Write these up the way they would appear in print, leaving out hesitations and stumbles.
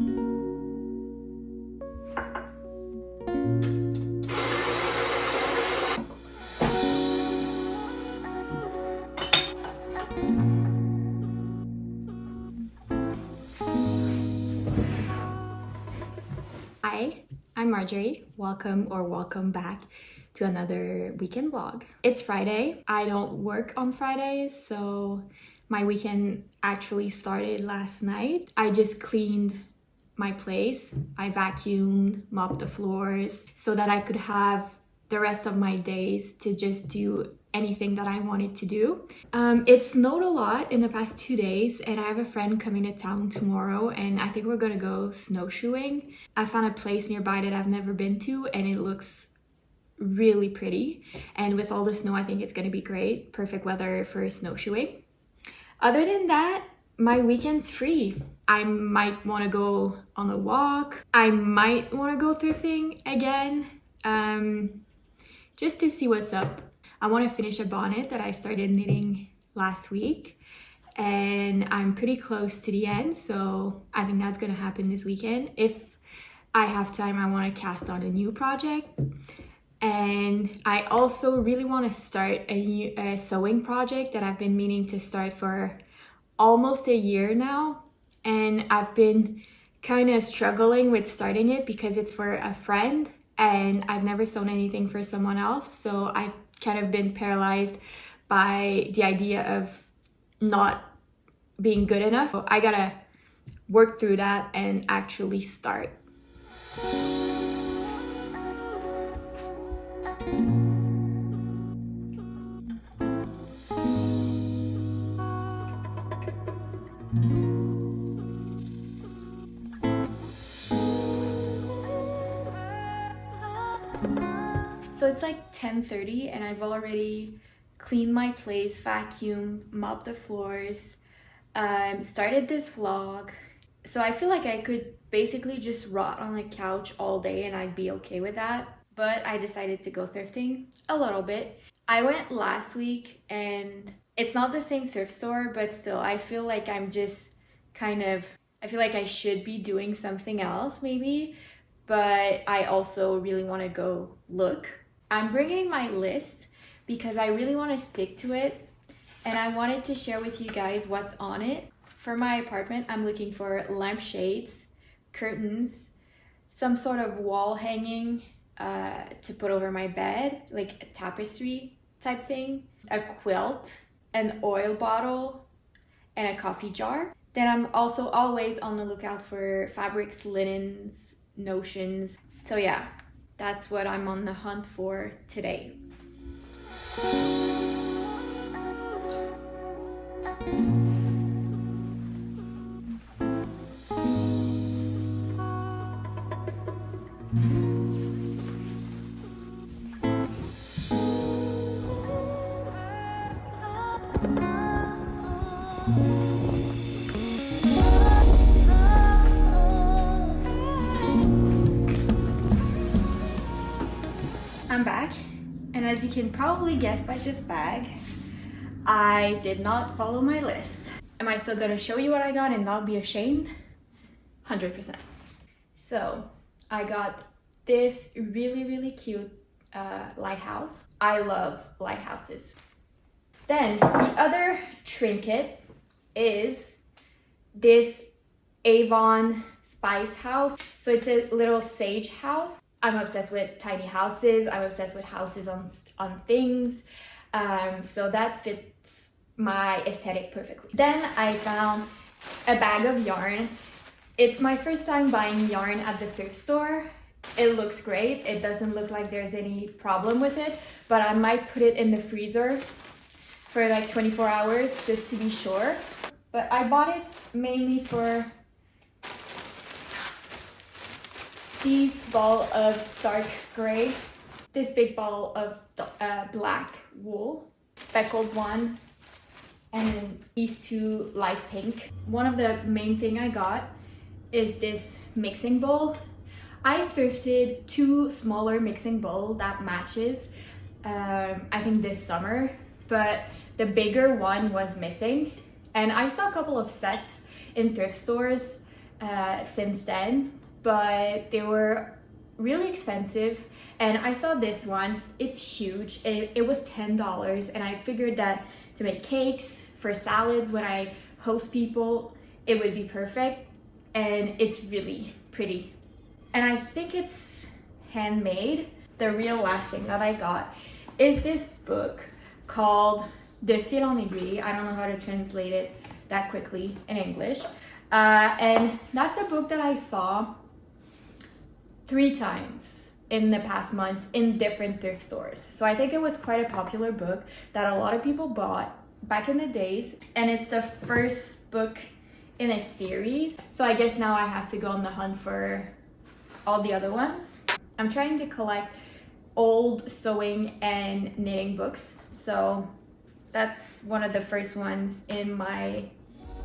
Hi, I'm Marjorie. Welcome back to another weekend vlog. It's Friday. I don't work on Fridays, so my weekend actually started last night. I just cleaned my place. I vacuumed, mopped the floors so that I could have the rest of my days to just do anything that I wanted to do. It snowed a lot in the past 2 days, and I have a friend coming to town tomorrow, and I think we're gonna go snowshoeing. I found a place nearby that I've never been to, and it looks really pretty. And with all the snow, I think it's gonna be great. Perfect weather for snowshoeing. Other than that, my weekend's free. I might want to go on a walk. I might want to go thrifting again, just to see what's up. I want to finish a bonnet that I started knitting last week, and I'm pretty close to the end, so I think that's gonna happen this weekend. If I have time, I want to cast on a new project, and I also really want to start a sewing project that I've been meaning to start for almost a year now, and I've been kind of struggling with starting it because it's for a friend and I've never sewn anything for someone else, so I've kind of been paralyzed by the idea of not being good enough. So I gotta work through that and actually start. So it's like 10:30 and I've already cleaned my place, vacuumed, mopped the floors, started this vlog. So I feel like I could basically just rot on the couch all day and I'd be okay with that. But I decided to go thrifting a little bit. I went last week and it's not the same thrift store, but still I feel like I'm just I feel like I should be doing something else maybe, but I also really want to go look. I'm bringing my list because I really want to stick to it, and I wanted to share with you guys what's on it. For my apartment, I'm looking for lampshades, curtains, some sort of wall hanging to put over my bed, like a tapestry type thing, a quilt, an oil bottle, and a coffee jar. Then I'm also always on the lookout for fabrics, linens, notions. So yeah, that's what I'm on the hunt for today. I'm back, and as you can probably guess by this bag, I did not follow my list. Am I still gonna show you what I got and not be ashamed? 100%. So I got this really cute lighthouse. I love lighthouses. Then the other trinket is this Avon spice house. So it's a little sage house. I'm obsessed with tiny houses. I'm obsessed with houses on things. So that fits my aesthetic perfectly. Then I found a bag of yarn. It's my first time buying yarn at the thrift store. It looks great. It doesn't look like there's any problem with it, but I might put it in the freezer for like 24 hours just to be sure. But I bought it mainly for these ball of dark gray, this big ball of black wool, speckled one, and then these two light pink. One of the main thing I got is this mixing bowl. I thrifted 2 smaller mixing bowl that matches, I think this summer, but the bigger one was missing. And I saw a couple of sets in thrift stores since then, but they were really expensive. And I saw this one. It's huge. It was $10, and I figured that to make cakes, for salads when I host people, it would be perfect. And it's really pretty. And I think it's handmade. The real last thing that I got is this book called De Fil en Aiguille. I don't know how to translate it that quickly in English. And that's a book that I saw 3 times in the past months in different thrift stores. So I think it was quite a popular book that a lot of people bought back in the days. And it's the first book in a series. So I guess now I have to go on the hunt for all the other ones. I'm trying to collect old sewing and knitting books. So that's one of the first ones in my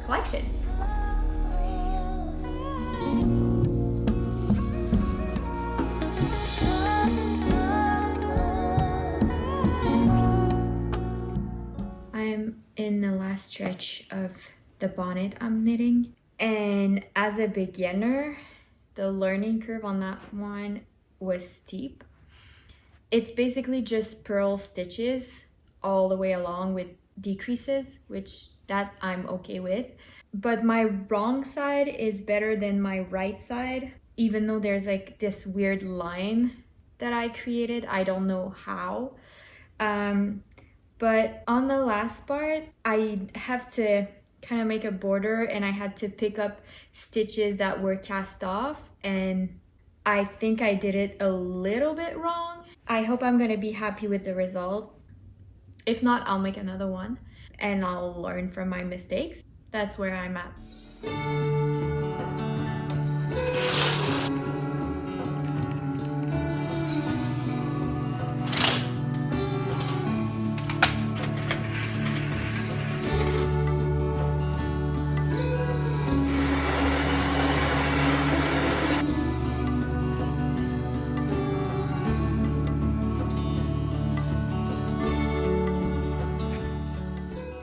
collection. I'm in the last stretch of the bonnet I'm knitting, and as a beginner, the learning curve on that one was steep. It's basically just purl stitches all the way along with decreases, which that I'm okay with. But my wrong side is better than my right side, even though there's like this weird line that I created. I don't know how. But on the last part, I have to kind of make a border, and I had to pick up stitches that were cast off, and I think I did it a little bit wrong. I hope I'm gonna be happy with the result. If not, I'll make another one and I'll learn from my mistakes. That's where I'm at.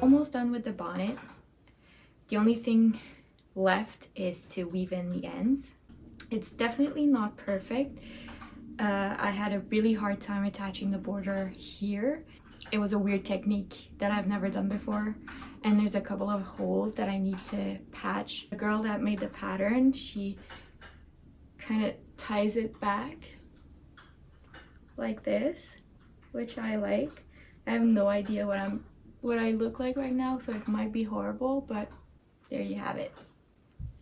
Almost done with the bonnet. The only thing left is to weave in the ends. It's definitely not perfect. I had a really hard time attaching the border here. It was a weird technique that I've never done before, and there's a couple of holes that I need to patch. The girl that made the pattern, she kind of ties it back like this, which I like. I have no idea what I look like right now, so it might be horrible, but there you have it.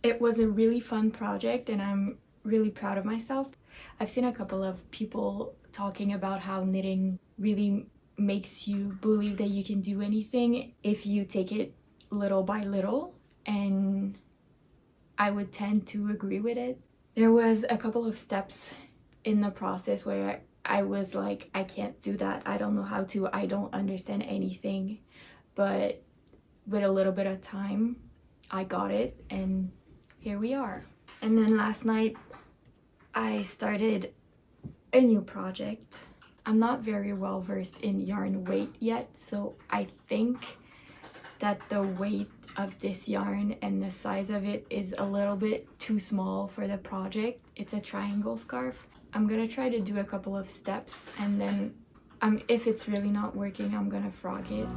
It was a really fun project, and I'm really proud of myself. I've seen a couple of people talking about how knitting really makes you believe that you can do anything if you take it little by little, and I would tend to agree with it. There was a couple of steps in the process where I was like, I can't do that, I don't know how to, I don't understand anything. But with a little bit of time, I got it, and here we are. And then last night, I started a new project. I'm not very well versed in yarn weight yet, so I think that the weight of this yarn and the size of it is a little bit too small for the project. It's a triangle scarf. I'm gonna try to do a couple of steps, and then if it's really not working, I'm gonna frog it.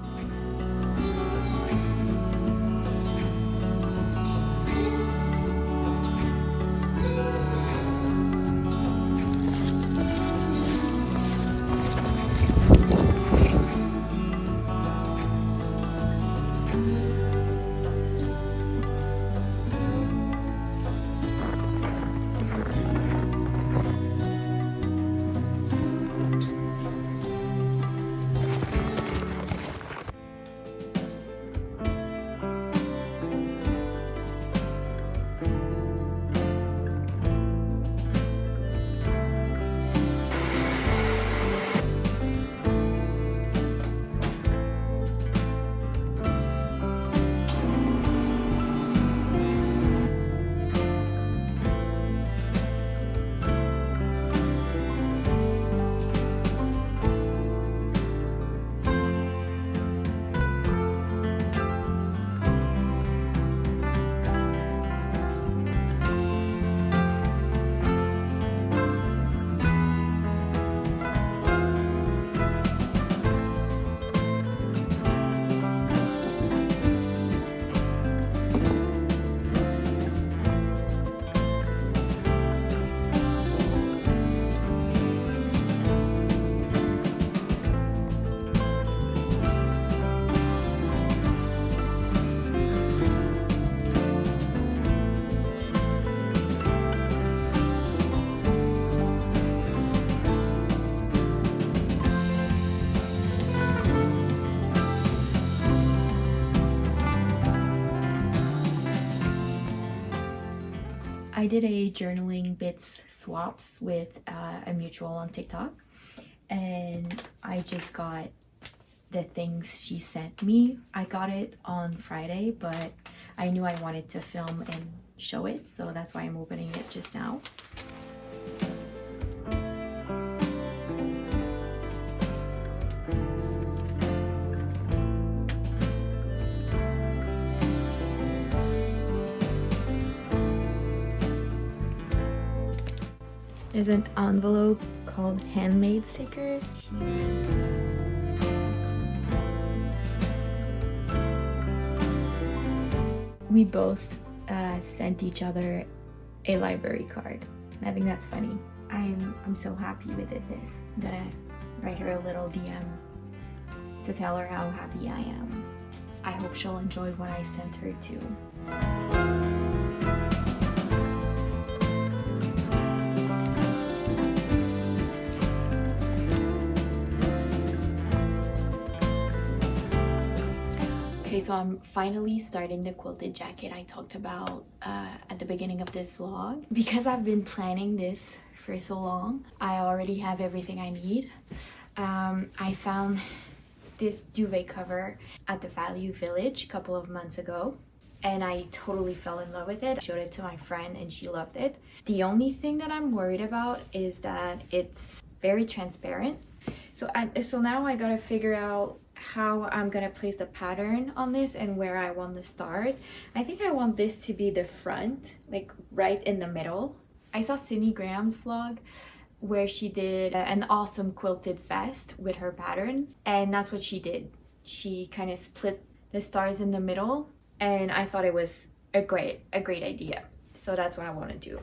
I did a journaling bits swaps with a mutual on TikTok, and I just got the things she sent me. I got it on Friday, but I knew I wanted to film and show it, so that's why I'm opening it just now. There's an envelope called handmade stickers. We both sent each other a library card. I think that's funny. I'm so happy with it. I'm gonna write her a little DM to tell her how happy I am. I hope she'll enjoy what I sent her too. Okay, so I'm finally starting the quilted jacket I talked about at the beginning of this vlog. Because I've been planning this for so long, I already have everything I need. I found this duvet cover at the Value Village a couple of months ago, and I totally fell in love with it. I showed it to my friend and she loved it. The only thing that I'm worried about is that it's very transparent. So now I gotta figure out how I'm gonna place the pattern on this and where I want the stars. I think I want this to be the front, like right in the middle. I saw Cindy Graham's vlog where she did an awesome quilted vest with her pattern, and that's what she did. She kind of split the stars in the middle, and I thought it was a great idea. So that's what I want to do.